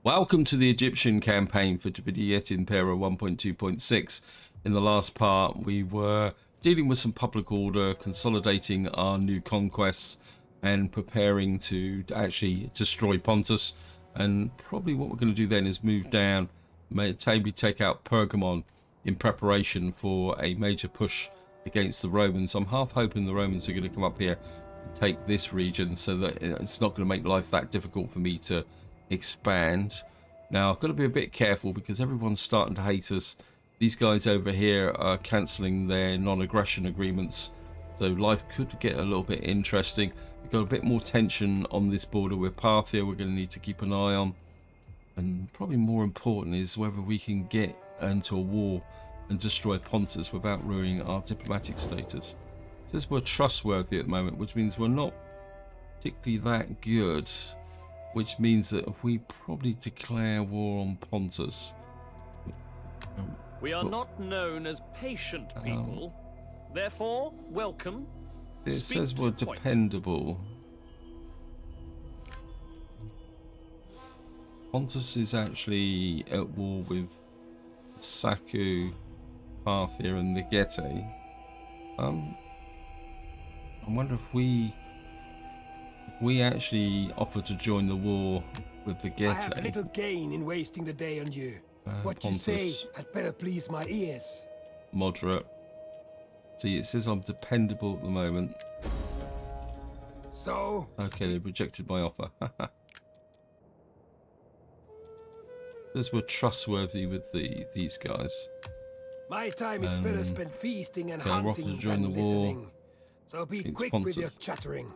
Welcome to the Egyptian campaign for Et Impera 1.2.6. In the last part, we were dealing with some public order, consolidating our new conquests, and preparing to actually destroy Pontus. And probably what we're going to do then is move down, maybe take out Pergamon in preparation for a major push against the Romans. I'm half hoping the Romans are going to come up here and take this region, so that it's not going to make life that difficult for me to expand. Now I've got to be a bit careful because everyone's starting to hate us. These guys over here are cancelling their non-aggression agreements, so life could get a little bit interesting. We've got a bit more tension on this border with Parthia we're going to need to keep an eye on, and probably more important is whether we can get into a war and destroy Pontus without ruining our diplomatic status. It says we're trustworthy at the moment, which means we're not particularly that good, which means that if we probably declare war on Pontus. We are not known as patient people, therefore welcome. It says we're dependable. Pontus is actually at war with Saku, Parthia and the Getae. I wonder if we actually offer to join the war with the Getae. I have little gain in wasting the day on you. What Pontus, you say had better please my ears. Moderate. See, it says I'm dependable at the moment. So? Okay, they rejected my offer. It says we're trustworthy with these guys. My time is better spent feasting and we're hunting offered to join than the war. listening. So be quick Pontus. with your chattering.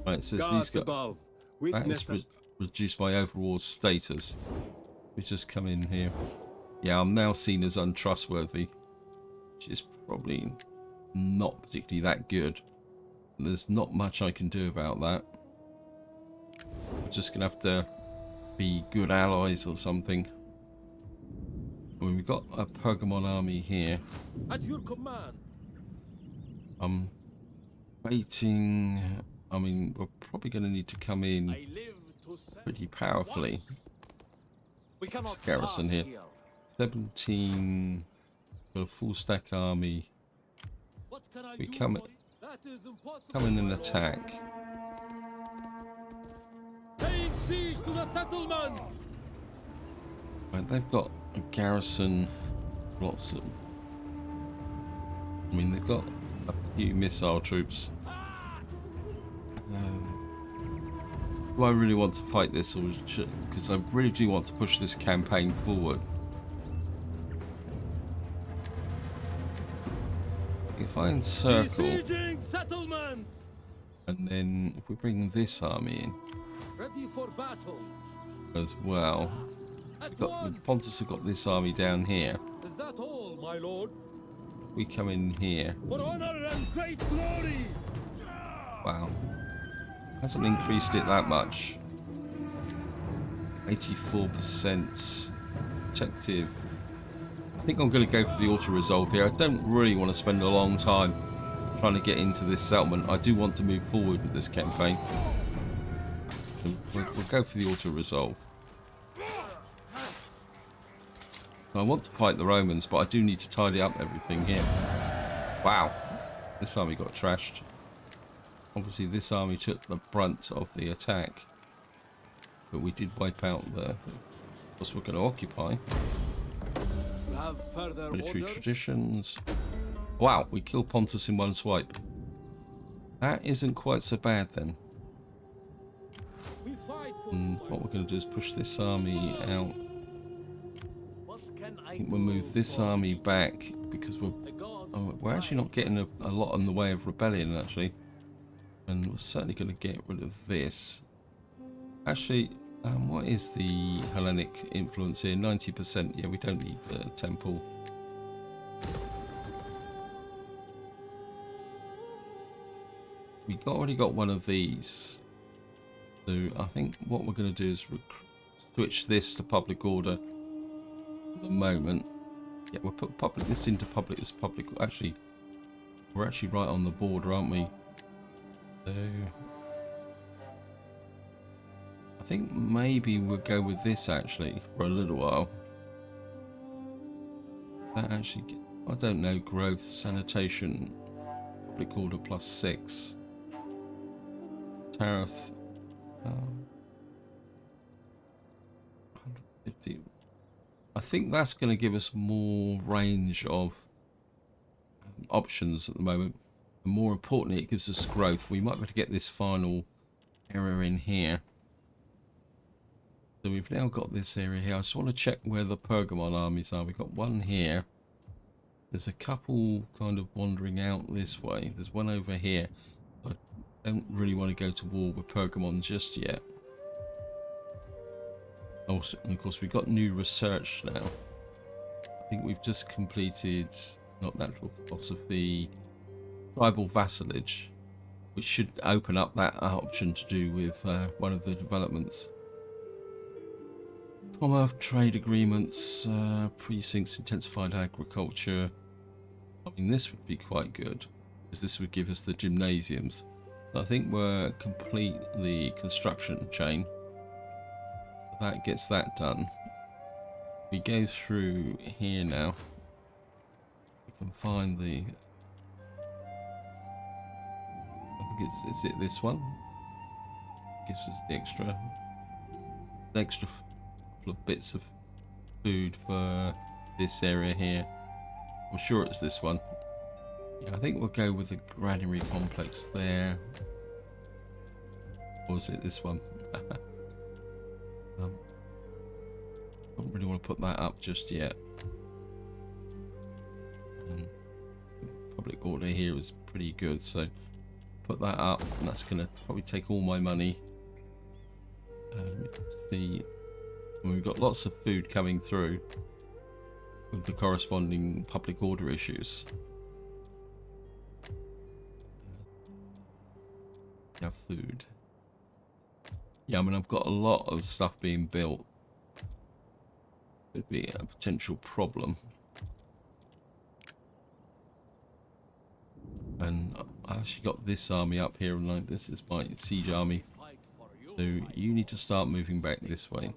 Right, it says these guys. That is reduced my overall status. We just come in here. Yeah, I'm now seen as untrustworthy, which is probably not particularly that good. There's not much I can do about that. We're just gonna have to be good allies or something. I mean, we've got a Pergamon army here. At your command. I'm waiting. I mean, we're probably going to need to come in pretty powerfully. There's a garrison here. 17. Got a full stack army. We come in and attack. Take siege to the settlement. Right, they've got a garrison. Lots of. I mean, they've got a few missile troops. Do I really want to fight this, or because I really do want to push this campaign forward? If I encircle, and then if we bring this army in, ready for battle as well, Pontus have got this army down here. Is that all, my lord? We come in here. For honor and great glory. Wow. Hasn't increased it that much. 84% protective. I think I'm going to go for the auto-resolve here. I don't really want to spend a long time trying to get into this settlement. I do want to move forward with this campaign. So we'll go for the auto-resolve. I want to fight the Romans, but I do need to tidy up everything here. Wow. This army got trashed. Obviously, this army took the brunt of the attack, but we did wipe out the course we're going to occupy. Military traditions. Wow, we killed Pontus in one swipe. That isn't quite so bad then. And what we're going to do is push this army out. I think we'll move this army back because we're actually not getting a lot in the way of rebellion actually. And we're certainly going to get rid of this. Actually, what is the Hellenic influence here? 90%. Yeah, we don't need the temple. We already got one of these. So I think what we're going to do is switch this to public order at the moment. Yeah, we'll put this into public as public. Actually, we're actually right on the border, aren't we? So I think maybe we'll go with this actually for a little while. That actually, I don't know, growth, sanitation, public order +6. Tariff, 150. I think that's going to give us more range of options at the moment. And more importantly, it gives us growth. We might be able to get this final area in here. So we've now got this area here. I just want to check where the Pergamon armies are. We've got one here. There's a couple kind of wandering out this way. There's one over here. I don't really want to go to war with Pergamon just yet. Also, and of course, we've got new research now. I think we've just completed, not natural philosophy, tribal vassalage, which should open up that option to do with one of the developments. Commonwealth trade agreements, precincts, intensified agriculture. I mean, this would be quite good, because this would give us the gymnasiums. I think we're complete the construction chain. That gets that done. We go through here now. We can find the... I think is it this one? Gives us the extra couple of bits of food for this area here. I'm sure it's this one. Yeah, I think we'll go with the granary complex there. Or is it this one? Don't really want to put that up just yet. Public order here is pretty good, so put that up, and that's going to probably take all my money. Let's see. We've got lots of food coming through with the corresponding public order issues. Have food. Yeah, I mean, I've got a lot of stuff being built. Could be a potential problem. And I actually got this army up here, and like this is my siege army. So you need to start moving back this way.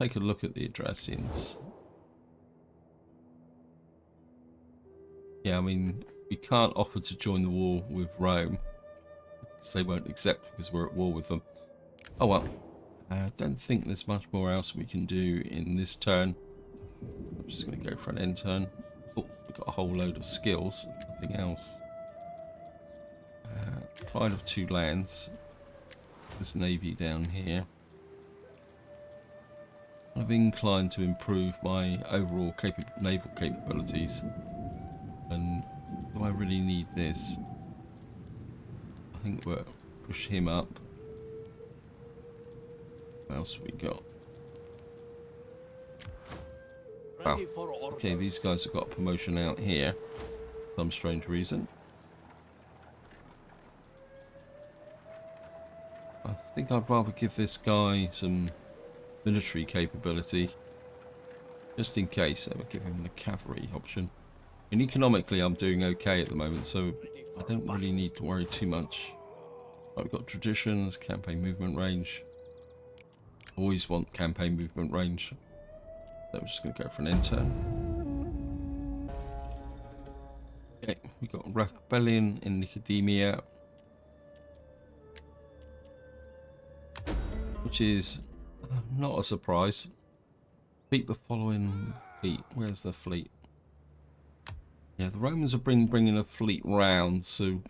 Take a look at the addressings. Yeah, I mean, we can't offer to join the war with Rome, because they won't accept, because we're at war with them. Oh well. I don't think there's much more else we can do in this turn. I'm just going to go for an end turn. Oh, we've got a whole load of skills, nothing else. Pride of 2 lands. There's navy down here. I'm inclined to improve my overall naval capabilities. And do I really need this? I think we'll push him up. What else have we got? Wow. Okay, these guys have got a promotion out here for some strange reason. I think I'd rather give this guy some military capability, just in case. I would give him the cavalry option. And economically, I'm doing okay at the moment, so I don't really need to worry too much. Right, we've got traditions, campaign movement range. Always want campaign movement range. So we're just going to go for an end turn. Okay, we've got rebellion in Bithynia, which is not a surprise. Beat the following fleet. Where's the fleet? Yeah, the Romans are bringing a fleet round, so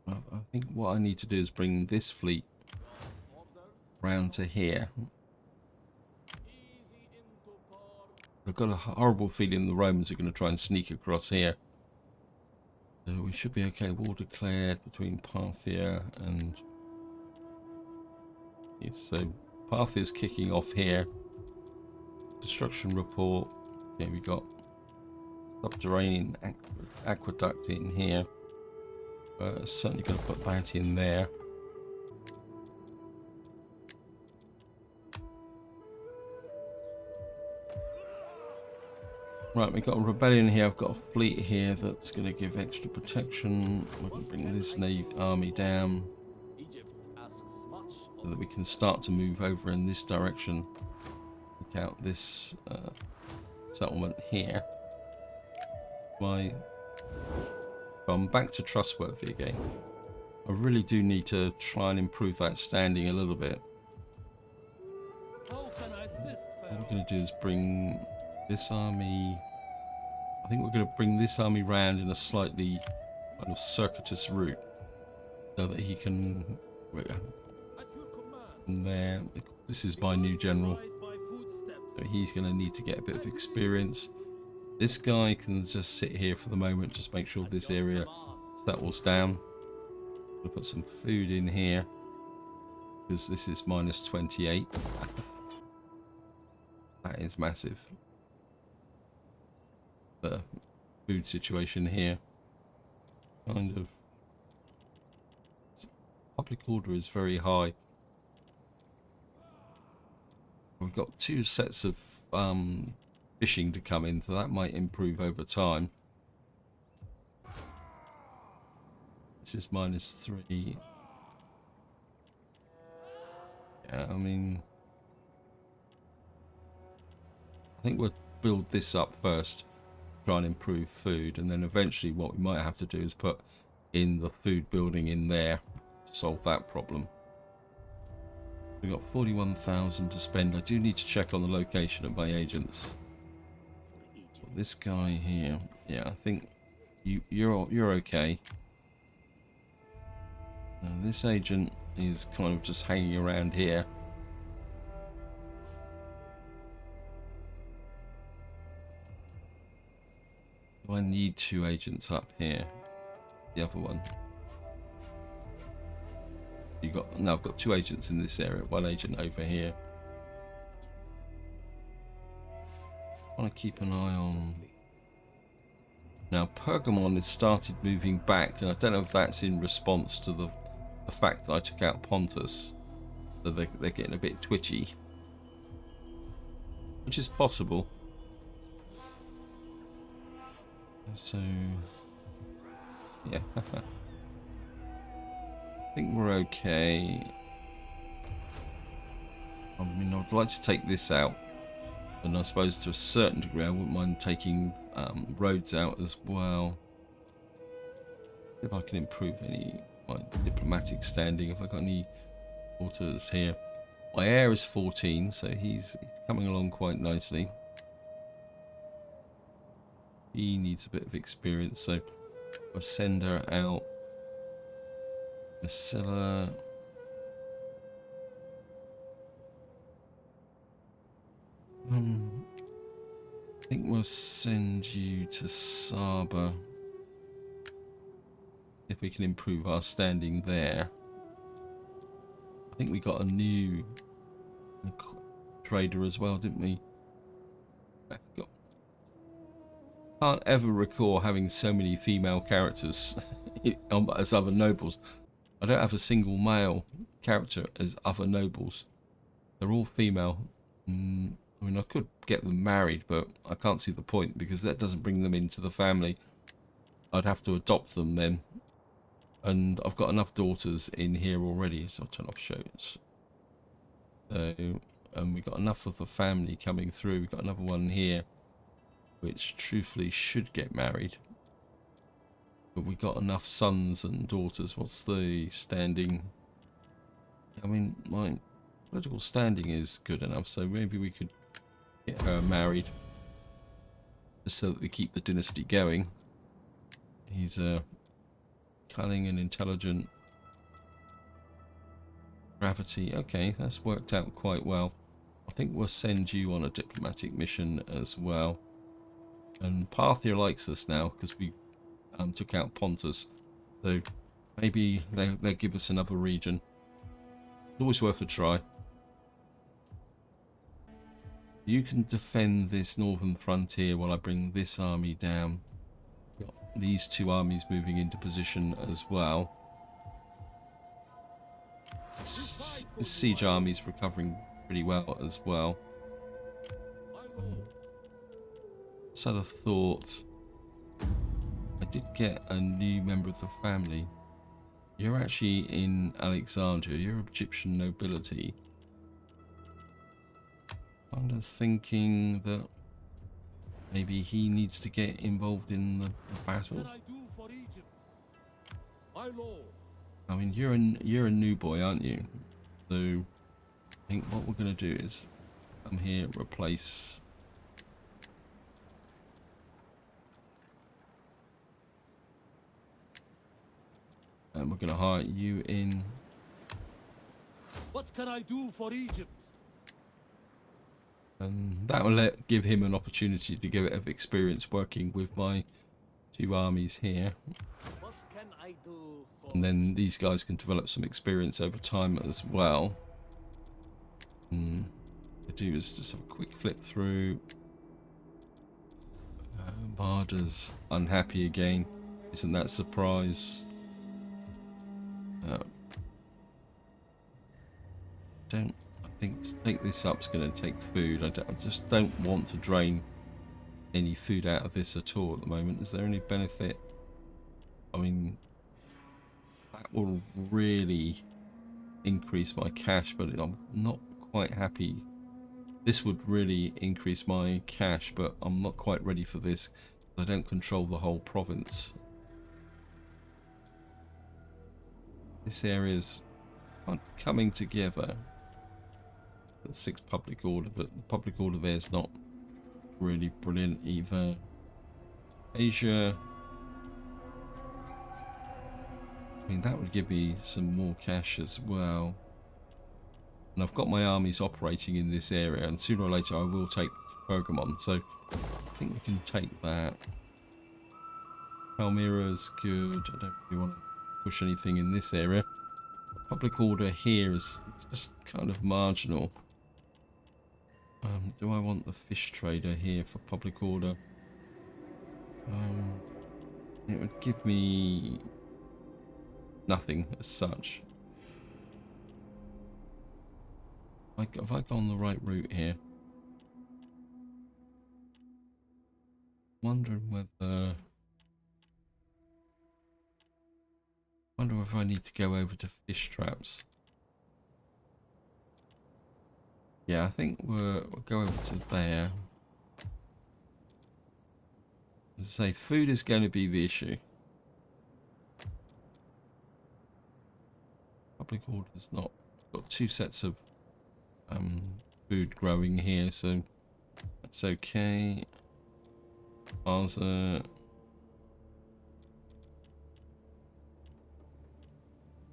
I think what I need to do is bring this fleet round to here. I've got a horrible feeling the Romans are going to try and sneak across here. So we should be okay. War declared between Parthia and... Yes, so Parthia's kicking off here. Destruction report. Okay, we got subterranean aqueduct in here. Certainly going to put that in there. Right, we've got a rebellion here. I've got a fleet here that's going to give extra protection. We're going to bring this army down. so that we can start to move over in this direction. Look out this settlement here. I'm back to trustworthy again. I really do need to try and improve that standing a little bit. How can I assist, What Pharaoh? we're going to do is bring this army. I think we're going to bring this army round in a slightly kind of circuitous route, so that he can. At your command. From there, this is my new general, Guide my footsteps. so he's going to need to get a bit of experience. This guy can just sit here for the moment, just make sure this area settles down. We'll put some food in here because this is minus 28. That is massive. The food situation here, kind of. Public order is very high. We've got 2 sets of fishing to come in, so that might improve over time. This is minus 3. Yeah, I mean, I think we'll build this up first, try and improve food, and then eventually what we might have to do is put in the food building in there to solve that problem. We've got 41,000 to spend. I do need to check on the location of my agents. This guy here, yeah, I think you're okay. This agent is kind of just hanging around here. Do I need 2 agents up here? The other one. No, I've got 2 agents in this area, 1 agent over here. I want to keep an eye on. Now, Pergamon has started moving back, and I don't know if that's in response to the fact that I took out Pontus. So they're getting a bit twitchy, which is possible. So, yeah. I think we're okay. I mean, I'd like to take this out, and I suppose to a certain degree I wouldn't mind taking roads out as well. See if I can improve any my diplomatic standing. If I got any autos here, my heir is 14, so he's coming along quite nicely. He needs a bit of experience, so I'll send her out. Masilla. I think we'll send you to Saba if we can improve our standing there. I think we got a new trader as well, didn't we? Can't ever recall having so many female characters as other nobles. I don't have a single male character as other nobles. They're all female. I mean, I could get them married, but I can't see the point because that doesn't bring them into the family. I'd have to adopt them then. And I've got enough daughters in here already, so I'll turn off shows. So, and we've got enough of the family coming through. We've got another one here, which truthfully should get married. But we got enough sons and daughters. What's the standing? I mean, my political standing is good enough, so maybe we could get her married, just so that we keep the dynasty going. He's cunning and intelligent. Gravity, okay, that's worked out quite well. I think we'll send you on a diplomatic mission as well. And Parthia likes us now because we took out Pontus, so maybe they'll give us another region. It's always worth a try. You can defend this northern frontier while I bring this army down. Got these 2 armies moving into position as well. This siege army's recovering pretty well as well. Just had a thought. I did get a new member of the family. You're actually in Alexandria. You're Egyptian nobility. I'm just thinking that maybe he needs to get involved in the battles. What can I do for Egypt? My lord. I mean, you're a new boy, aren't you? So I think what we're going to do is come here, replace. And we're going to hire you in. What can I do for Egypt? And that will give him an opportunity to get a bit of experience working with my two armies here. What can I do for... And then these guys can develop some experience over time as well. What I do is just have a quick flip through. Barda's unhappy again. Isn't that a surprise? I think to take this up is going to take food. I just don't want to drain any food out of this at all at the moment. Is there any benefit? I mean, that will really increase my cash, but I'm not quite happy. This would really increase my cash, but I'm not quite ready for this. I don't control the whole province. This area's coming together. The 6 public order, but the public order there is not really brilliant either. Asia. I mean, that would give me some more cash as well. And I've got my armies operating in this area, and sooner or later I will take Pergamon, so I think we can take that. Palmyra's good. I don't really want to push anything in this area. The public order here is just kind of marginal. Do I want the fish trader here for public order? It would give me nothing as such. Have I gone the right route here? Wondering whether... wonder if I need to go over to fish traps. Yeah, I think we'll go over to there. As I say, food is going to be the issue. Public order's not. Got 2 sets of food growing here, so that's okay. Plaza.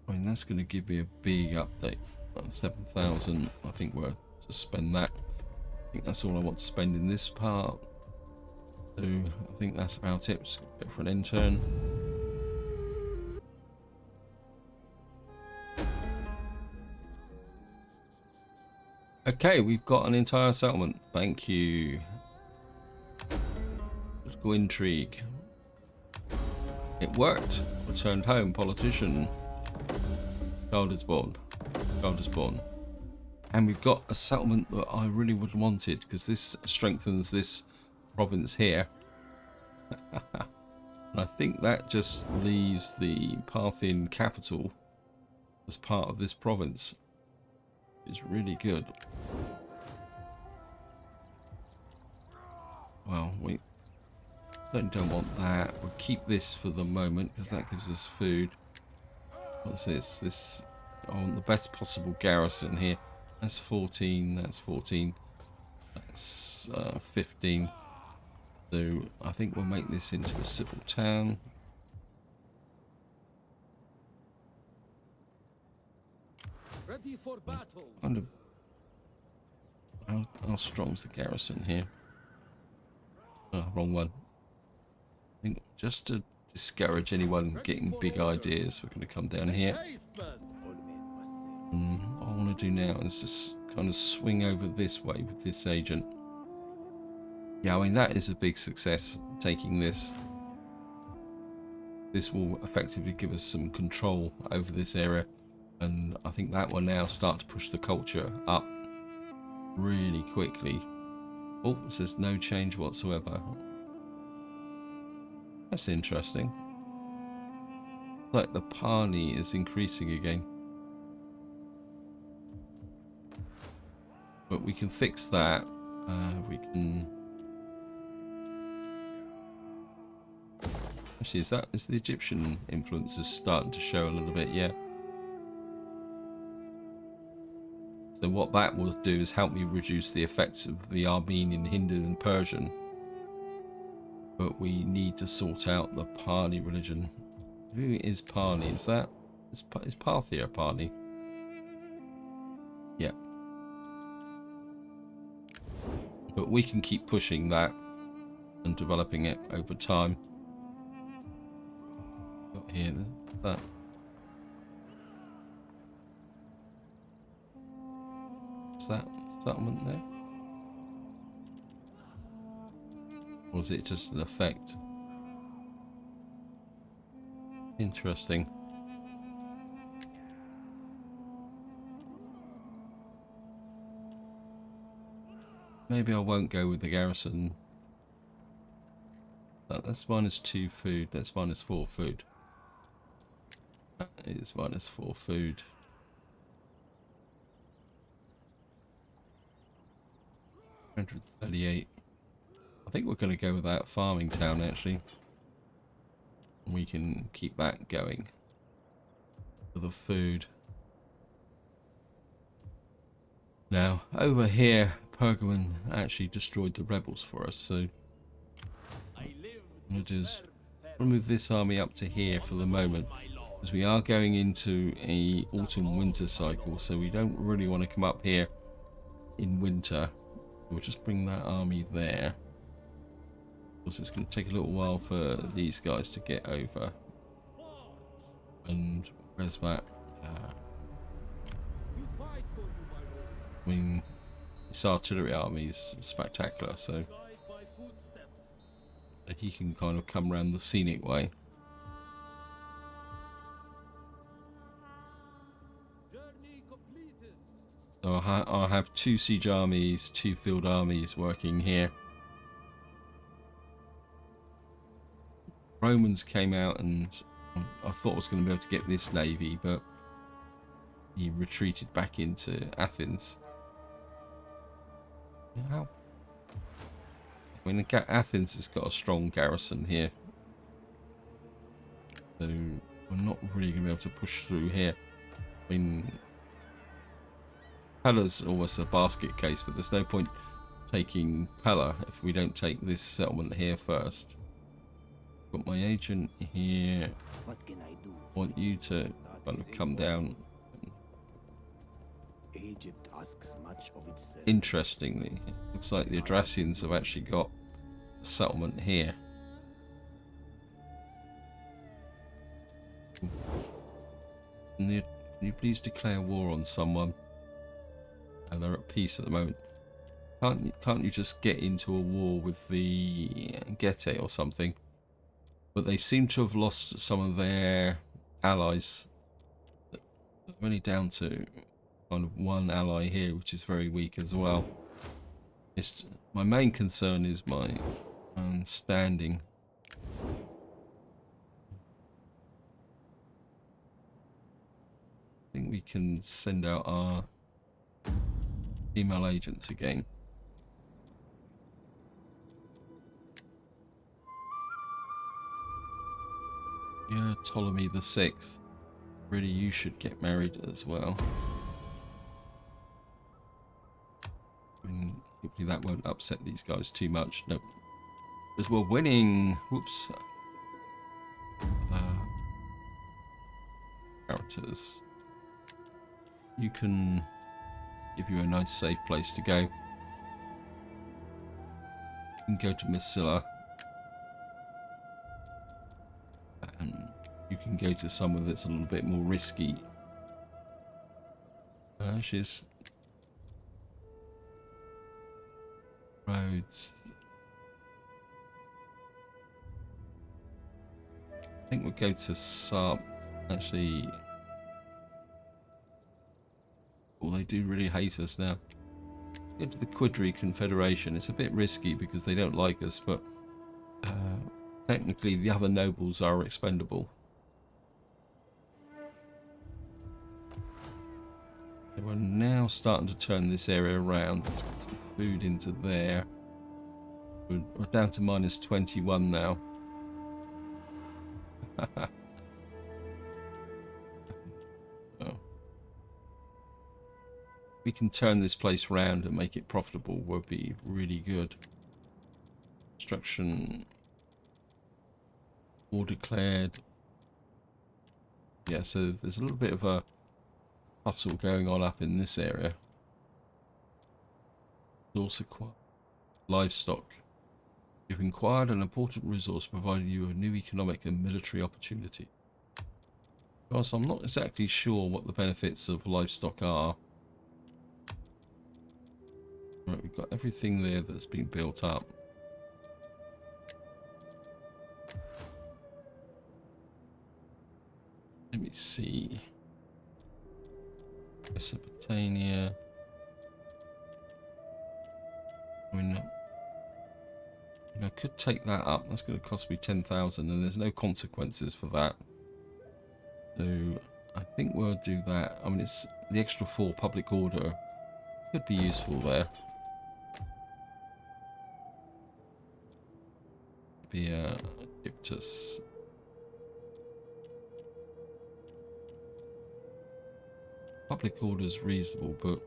I mean, that's going to give me a big update. 7,000. I think we're to spend that. I think that's all I want to spend in this part. So I think that's about it. Just go for an intern. Okay, we've got an entire settlement. Thank you. Political intrigue. It worked. Returned home. Politician. Child is born. Child is born. And we've got a settlement that I really would have wanted, because this strengthens this province here. And I think that just leaves the Parthian capital as part of this province. It's really good. Well, we certainly don't want that. We'll keep this for the moment because that gives us food. What's this? This, I want the best possible garrison here. That's 14. That's 14. That's 15. So I think we'll make this into a civil town. Ready for battle. Kind of. How strong's the garrison here? Oh, wrong one. I think just to discourage anyone getting big ideas, we're going to come down here. What I want to do now is just kind of swing over this way with this agent. Yeah, I mean, that is a big success, taking this. This will effectively give us some control over this area, and I think that will now start to push the culture up really quickly. Oh, it says no change whatsoever. That's interesting. like the parley is increasing again. But we can fix that. We can... Actually, is the Egyptian influence is starting to show a little bit, yeah. So what that will do is help me reduce the effects of the Armenian, Hindu and Persian. But we need to sort out the Pali religion. Who is Pali? Is Parthia Pali? Yeah. But we can keep pushing that and developing it over time. Got here, that. Is that settlement there? Or is it just an effect? Interesting. Maybe I won't go with the garrison. That's -2 food. That's -4 food. That is -4 food. 138. I think we're going to go with that farming town actually. We can keep that going for the food. Now over here, Pergamon actually destroyed the rebels for us, so we'll just move this army up to here for the moment, because we are going into a autumn-winter cycle, so we don't really want to come up here in winter. We'll just bring that army there, because it's going to take a little while for these guys to get over. And where's that? I mean, this artillery army is spectacular, so he can kind of come around the scenic way. So I'll have 2 siege armies, 2 field armies working here. Romans came out, and I thought I was going to be able to get this navy, but he retreated back into Athens. How? I mean, Athens has got a strong garrison here, so I'm not really going to be able to push through here. I mean, Pella's almost a basket case, but there's no point taking Pella if we don't take this settlement here first. Got my agent here. What can I do? Want you to kind of come down. Egypt asks much of itself. Interestingly, it looks like the Adrasians have actually got a settlement here. Can you please declare war on someone? And they're at peace at the moment. Can't you just get into a war with the Getae or something? But they seem to have lost some of their allies. They're only down to kind of 1 ally here, which is very weak as well. My main concern is my standing. I think we can send out our female agents again. Yeah, Ptolemy the 6th. Really, you should get married as well. I mean, hopefully that won't upset these guys too much. Nope. Because we're winning. Whoops. Characters. You can give you a nice safe place to go. You can go to Massila. And you can go to somewhere that's a little bit more risky. She's roads. I think we'll go to Sub. Actually, well, they do really hate us now. Go to the Quadri Confederation. It's a bit risky because they don't like us, but technically the other nobles are expendable. We're now starting to turn this area around. Let's get some food into there. We're down to minus 21 now. Oh. We can turn this place around and make it profitable. Will be really good. Construction all declared. Yeah, so there's a little bit of a hustle going on up in this area. Also quite livestock. You've acquired an important resource providing you a new economic and military opportunity. Whilst I'm not exactly sure what the benefits of livestock are. Right, we've got everything there that's been built up. Let me see. Bithynia. I mean, I could take that up. That's going to cost me 10,000, and there's no consequences for that. So I think we'll do that. I mean, it's the extra 4 public order could be useful there. Maybe Egyptus. Public order is reasonable, but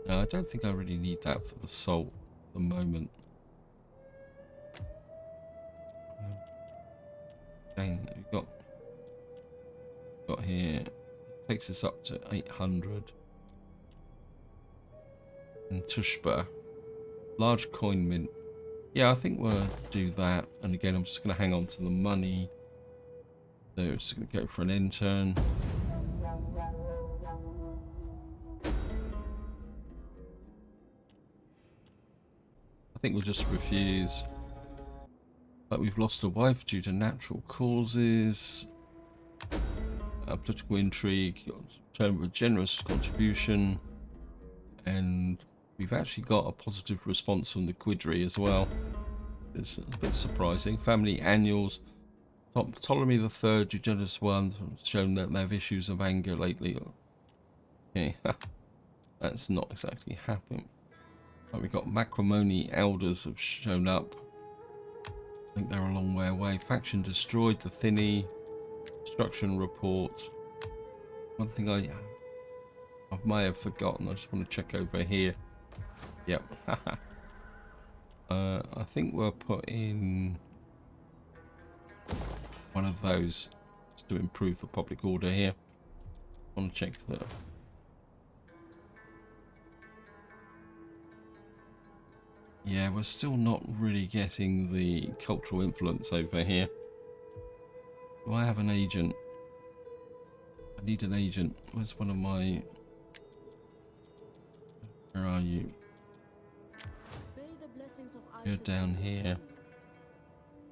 no, I don't think I really need that for the salt at the moment. Dang, we've got here, takes us up to 800. And Tushba, large coin mint. Yeah, I think we'll do that. And again, I'm just going to hang on to the money. So I'm just going to go for an intern. I think we'll just refuse. But we've lost a wife due to natural causes. Political intrigue, term of a generous contribution, and we've actually got a positive response from the Quidri as well. It's a bit surprising. Family annuals. Ptolemy the Third, Eugenius one, shown that they have issues of anger lately. Okay, that's not exactly happening. But we've got Macrimony elders have shown up. I think they're a long way away. Faction destroyed the Thinny. Destruction report. One thing I may have forgotten. I just want to check over here. Yep. I think we'll put in one of those to improve the public order here. I want to check that. Yeah, we're still not really getting the cultural influence over here. Do I have an agent? I need an agent. Where's one of my... Where are you? You're down here.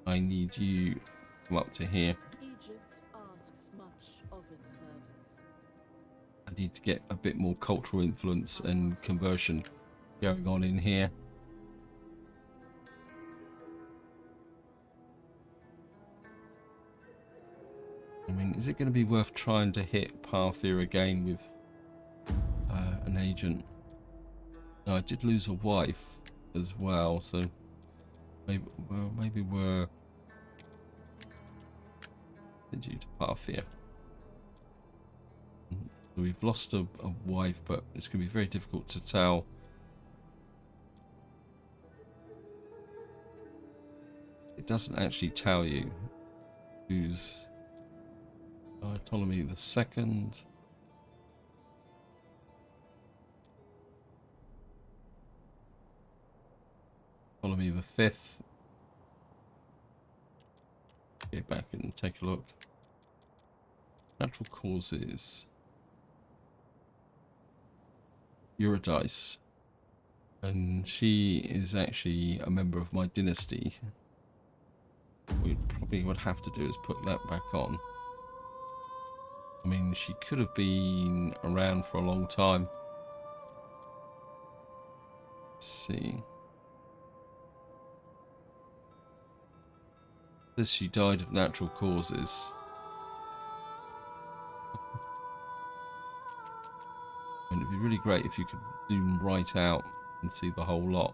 I need you to come up to here. Egypt asks much of its servants. I need to get a bit more cultural influence and conversion going on in here. I mean, is it going to be worth trying to hit Parthia again with an agent? No, I did lose a wife as well, so maybe we're due to Parthia. So we've lost a wife, but it's going to be very difficult to tell. It doesn't actually tell you who's Ptolemy the Second. Ptolemy the Fifth. Get back and take a look. Natural causes. Eurydice. And she is actually a member of my dynasty. What we probably would have to do is put that back on. I mean, she could have been around for a long time. Let's see. Says she died of natural causes. And it'd be really great if you could zoom right out and see the whole lot.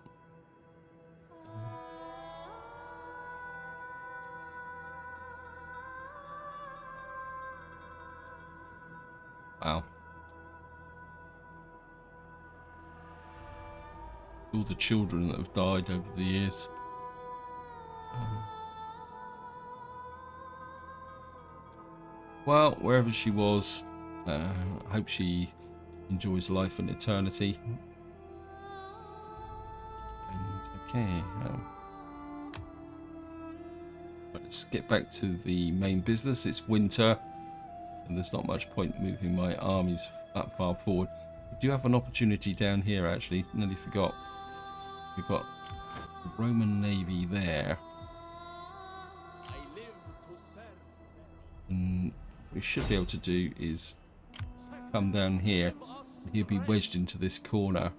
Wow. All the children that have died over the years. Well, wherever she was, I hope she enjoys life and eternity. And okay, let's get back to the main business. It's winter, and there's not much point moving my armies that far forward. We do have an opportunity down here, actually. Nearly forgot. We've got the Roman Navy there. And what we should be able to do is come down here. He'll be wedged into this corner.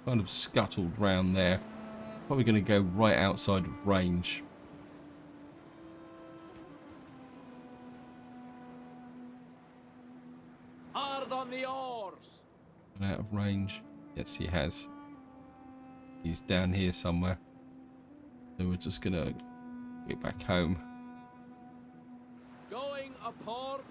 Kind of scuttled round there. Probably going to go right outside of range. Hard on the oars. Out of range. Yes, he has. He's down here somewhere. So we're just going to get back home. Going a port.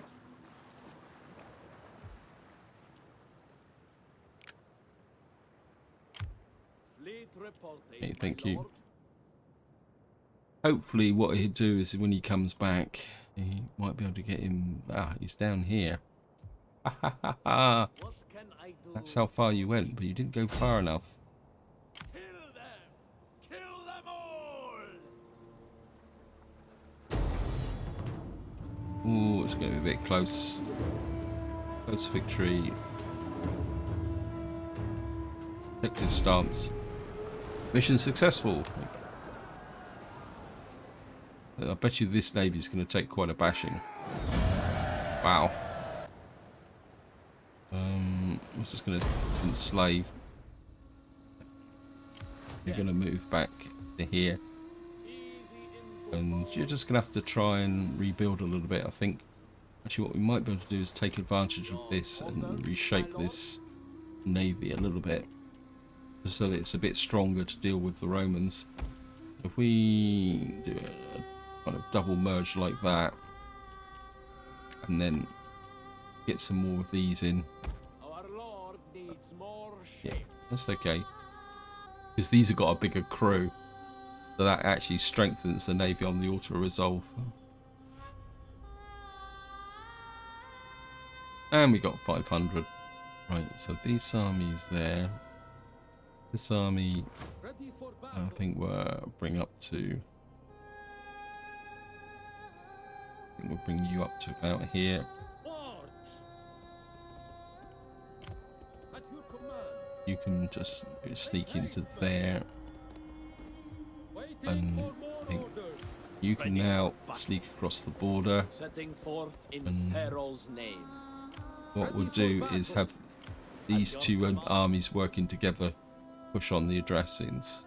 Fleet reporting. Okay, thank my you. lord. Hopefully what he'll do is when he comes back, he might be able to get him... Ah, he's down here. Ha ha ha ha. What can I do? That's how far you went, but you didn't go far enough. Kill them! Kill them all! Ooh, it's going to be a bit close. Close victory. Protective stance. Mission successful. I bet you this navy is going to take quite a bashing. Wow. I was just going to enslave. You're going to move back to here. And you're just going to have to try and rebuild a little bit, I think. Actually, what we might be able to do is take advantage of this and reshape this navy a little bit. Just so that it's a bit stronger to deal with the Romans. If we do a kind of double merge like that, and then get some more of these in. Our Lord needs more Yeah, ships. that's okay. Because these have got a bigger crew. So that actually strengthens the navy on the auto-resolve. And we got 500. Right, so these armies there. This army, Ready for I battle. think we'll bring up to... I think we'll bring you up to about here. March. At your command. You can just sneak into there. Waiting And for I more think orders. you can now sneak across the border. Setting forth in And Pharaoh's name. What we'll do is have these two armies working together, push on the addressings.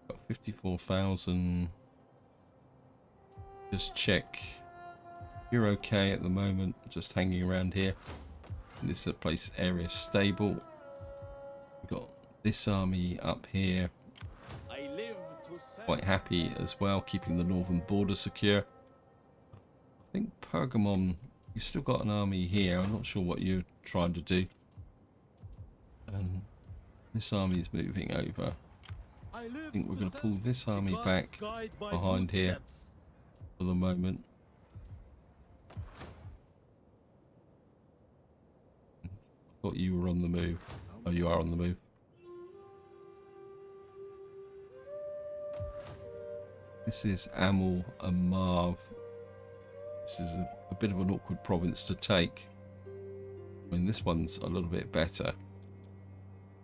Got 54,000. Just check. You're okay at the moment, just hanging around here. This place area stable. We've got this army up here, I live to serve. quite happy as well, keeping the northern border secure. I think Pergamon, you've still got an army here. I'm not sure what you're trying to do. And this army is moving over. I I think we're going to pull this army back behind here for the moment. I thought you were on the move. Oh, you are on the move. This is Amel and Marv. This is a bit of an awkward province to take. I mean, this one's a little bit better,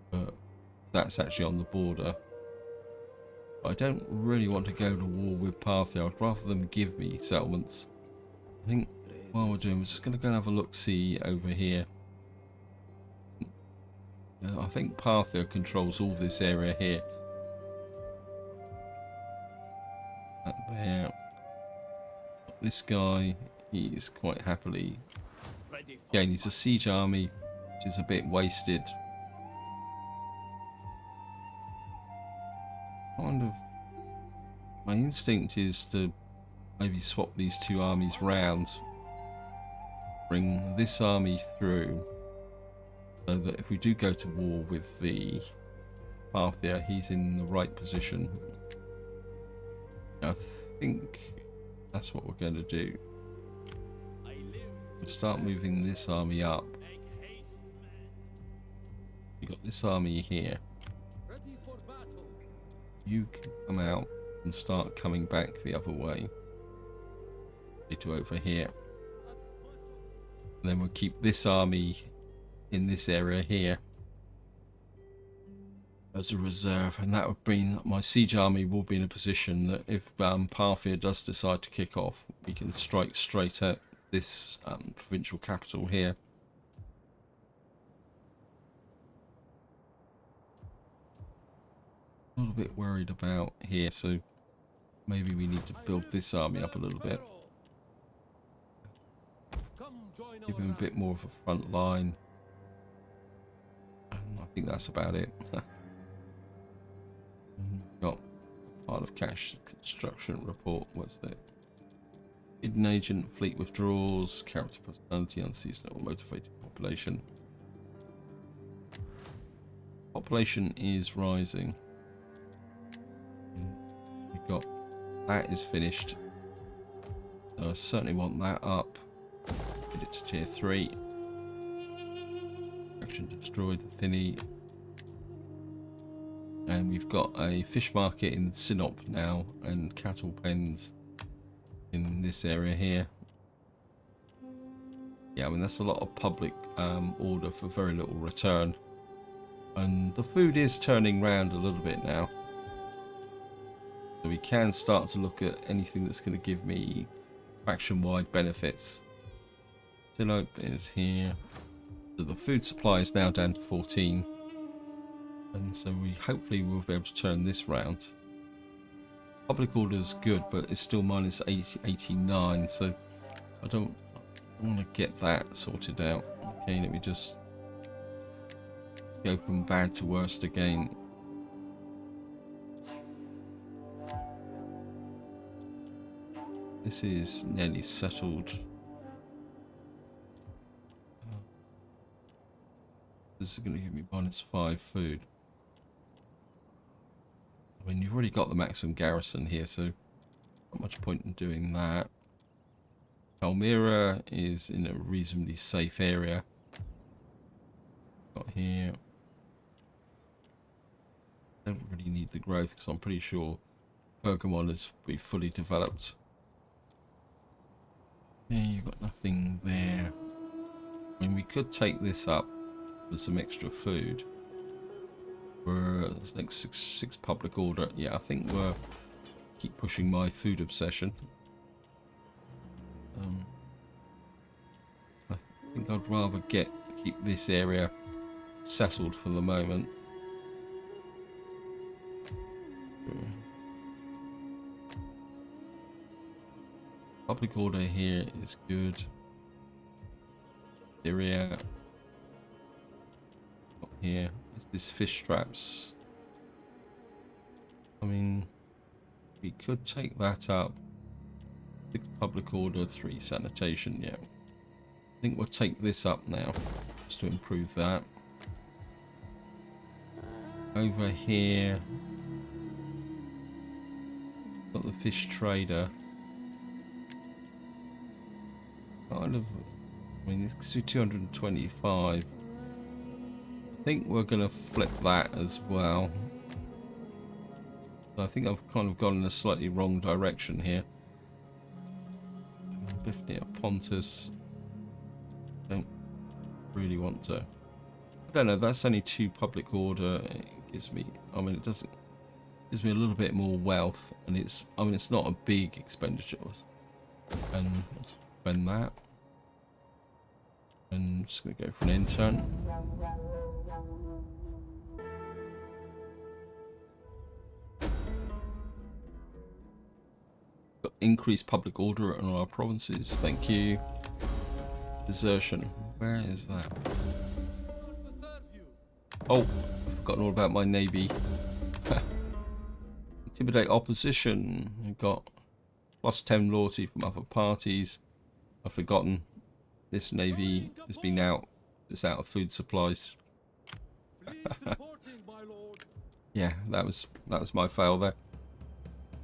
but that's actually on the border. I don't really want to go to war with Parthia. I'd rather them give me settlements. I think what we're doing, we're just going to go and have a look-see over here. I think Parthia controls all this area here. That there. This guy, he's quite happily. Ready for Again, he's a siege army, which is a bit wasted. Kind of. My instinct is to maybe swap these two armies round. Bring this army through. So that if we do go to war with the Parthia, he's in the right position. I think that's what we're going to do. I live. We'll start moving this army up. Make haste, man. We got this army here. Ready for battle. You can come out and start coming back the other way. To over here. And then we'll keep this army in this area here as a reserve, and that would mean that my siege army will be in a position that if Parthia does decide to kick off, we can strike straight at this provincial capital here. A little bit worried about here, so maybe we need to build this army up a little bit. Come join Give our him a bit more of a front line. And I think that's about it. Got part of cash construction report. What's that? Hidden agent, fleet withdrawals, character personality, unseasonal, motivated population. Population is rising. We've got that is finished. So I certainly want that up. Get it to tier 3. Action destroyed the Bithynia. And we've got a fish market in Sinop now, and cattle pens in this area here. Yeah, I mean that's a lot of public order for very little return. And the food is turning round a little bit now. So we can start to look at anything that's going to give me faction-wide benefits. Sinop is here. So the food supply is now down to 14. And so we hopefully will be able to turn this round. Public order is good, but it's still minus 89, so I don't want to get that sorted out. Okay, let me just go from bad to worst again. This is nearly settled. This is going to give me minus 5 food. I mean, you've already got the maximum garrison here, so not much point in doing that. Palmyra is in a reasonably safe area. Got here. Don't really need the growth because I'm pretty sure Pergamon is be fully developed. Yeah, you've got nothing there. I mean, we could take this up with some extra food. For the next six public order. Yeah, I think we'll keep pushing my food obsession. I think I'd rather keep this area settled for the moment. Public order here is good. Syria. Up here. This fish traps. I mean, we could take that up. 6 public order, 3 sanitation. Yeah, I think we'll take this up now, just to improve that. Over here, got the fish trader. Kind of. I mean, it's 225. I think we're going to flip that as well. So I think I've kind of gone in a slightly wrong direction here. Bithynia, Pontus. Don't really want to. I don't know, that's only 2 public order. It gives me, I mean, it doesn't, gives me a little bit more wealth, and it's, I mean, it's not a big expenditure. And let's spend that. And I'm just going to go for an intern. Got increased public order in our provinces. Thank you. Desertion. Where is that? Oh, I've forgotten all about my navy. Intimidate opposition. We've got +10 loyalty from other parties. I've forgotten. This navy has been out. It's out of food supplies. Yeah, that was my fail there.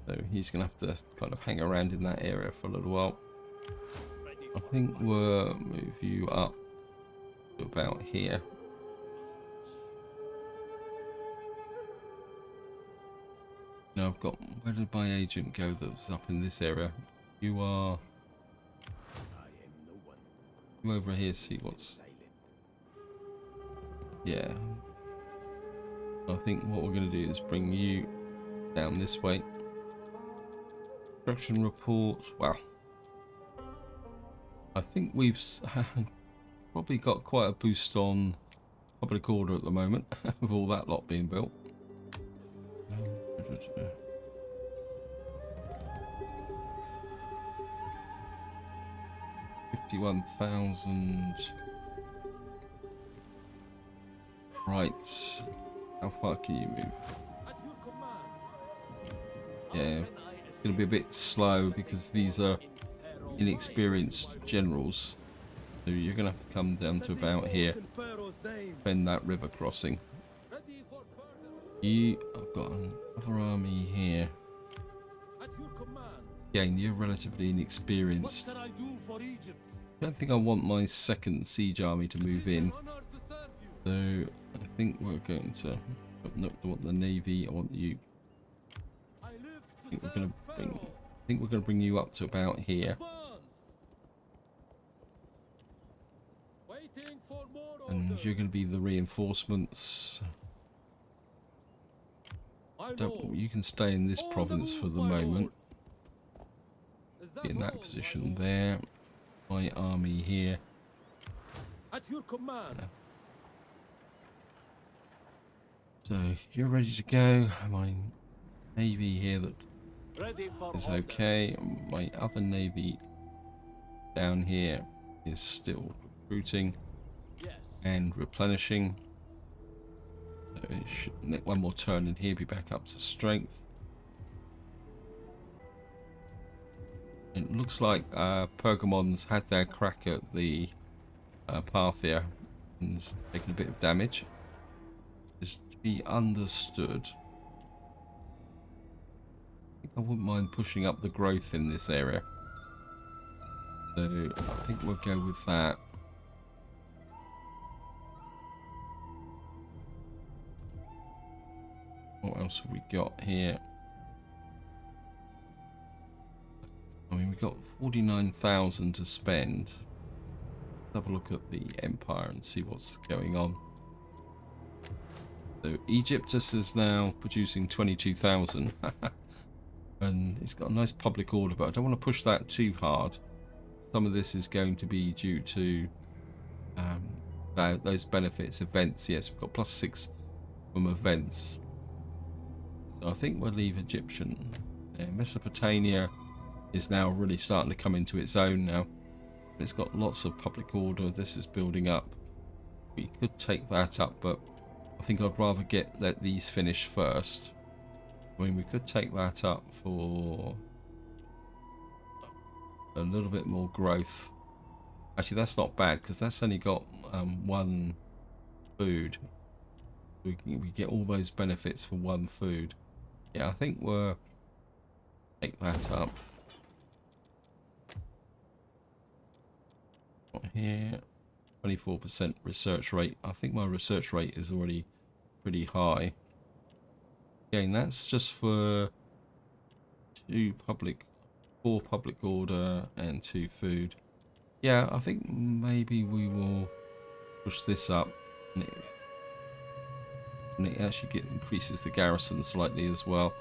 So he's gonna have to kind of hang around in that area for a little while. I think we'll move you up to about here. No, I've got. Where did my agent go that was up in this area? You are. I am no one. You over here, see what's. Silent. Yeah. I think what we're going to do is bring you down this way. Construction report. Wow. I think we've probably got quite a boost on public order at the moment with all that lot being built. 51,000. Right. How far can you move? Yeah, it's going to be a bit slow because these are inexperienced generals. So you're going to have to come down to about here. Bend that river crossing. I've got another army here. Again, you're relatively inexperienced. I don't think I want my second siege army to move in. So I think we're going to. No, I want the navy. I want you. I think we're going to bring you up to about here. And you're going to be the reinforcements. You can stay in this province for the moment. Be in that position there. My army here. At your command. Yeah. So you're ready to go. My navy here that is okay. My other navy down here is still recruiting and replenishing. So it should make one more turn in here, be back up to strength. It looks like Pergamon's had their crack at the Parthia and has taken a bit of damage. Just to be understood. I think I wouldn't mind pushing up the growth in this area. So I think we'll go with that. What else have we got here? I mean, we've got 49,000 to spend. Let's have a look at the Empire and see what's going on. So Egyptus is now producing 22,000. And it's got a nice public order, but I don't want to push that too hard. Some of this is going to be due to those benefits, events. Yes, we've got +6 from events. So I think we'll leave Egyptian. Mesopotamia is now really starting to come into its own now. It's got lots of public order. This is building up. We could take that up, but I think I'd rather let these finish first. I mean, we could take that up for a little bit more growth. Actually, that's not bad because that's only got 1 food. We get all those benefits for 1 food. Yeah, I think we'll take that up. Here, 24% research rate. I think my research rate is already pretty high. Again, that's just for 4 public order and 2 food. Yeah, I think maybe we will push this up. And it actually increases the garrison slightly as well.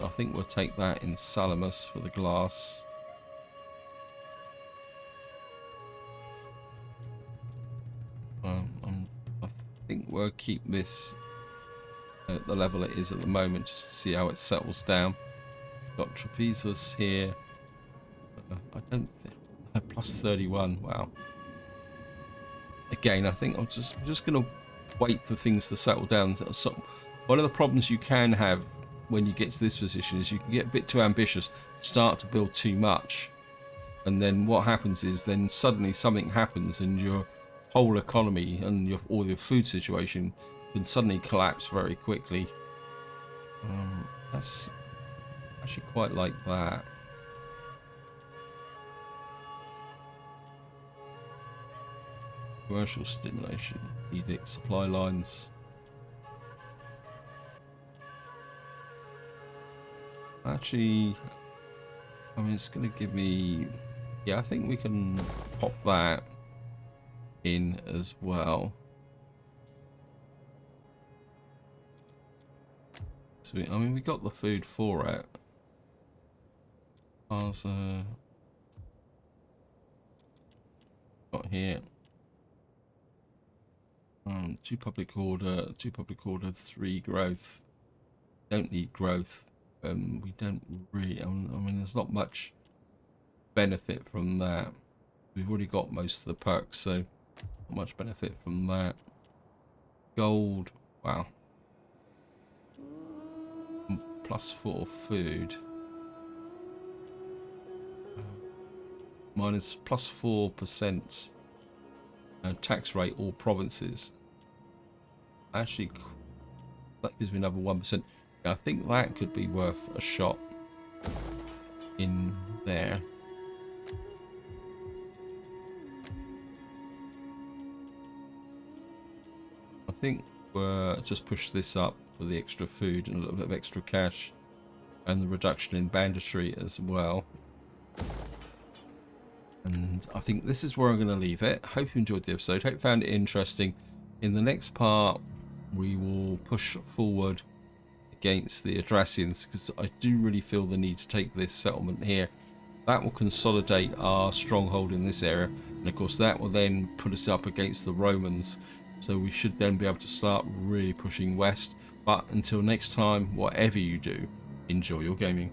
I think we'll take that in Salamis for the glass. I think we'll keep this at the level it is at the moment just to see how it settles down. Got Trapezus here. Plus 31. Wow. Again, I think I'm just going to wait for things to settle down. So, one of the problems you can have when you get to this position is you can get a bit too ambitious, start to build too much, and then what happens is then suddenly something happens and your whole economy and all your food situation can suddenly collapse very quickly. That's actually quite like that. Commercial stimulation, edict, supply lines. Actually, I mean, it's going to give me... Yeah, I think we can pop that in as well. So, I mean, we got the food for it. Got here. 2 public order, 3 growth. Don't need growth. We don't really, I mean, there's not much benefit from that. We've already got most of the perks, so not much benefit from that. Gold, wow. +4 food. Minus +4% tax rate all provinces. Actually, that gives me another 1%. I think that could be worth a shot in there. I think we'll just push this up for the extra food and a little bit of extra cash and the reduction in banditry as well. And I think this is where I'm going to leave it. Hope you enjoyed the episode. Hope you found it interesting. In the next part, we will push forward against the Adrasians, because I do really feel the need to take this settlement here. That will consolidate our stronghold in this area, and of course that will then put us up against the Romans, so we should then be able to start really pushing west. But until next time, whatever you do, enjoy your gaming.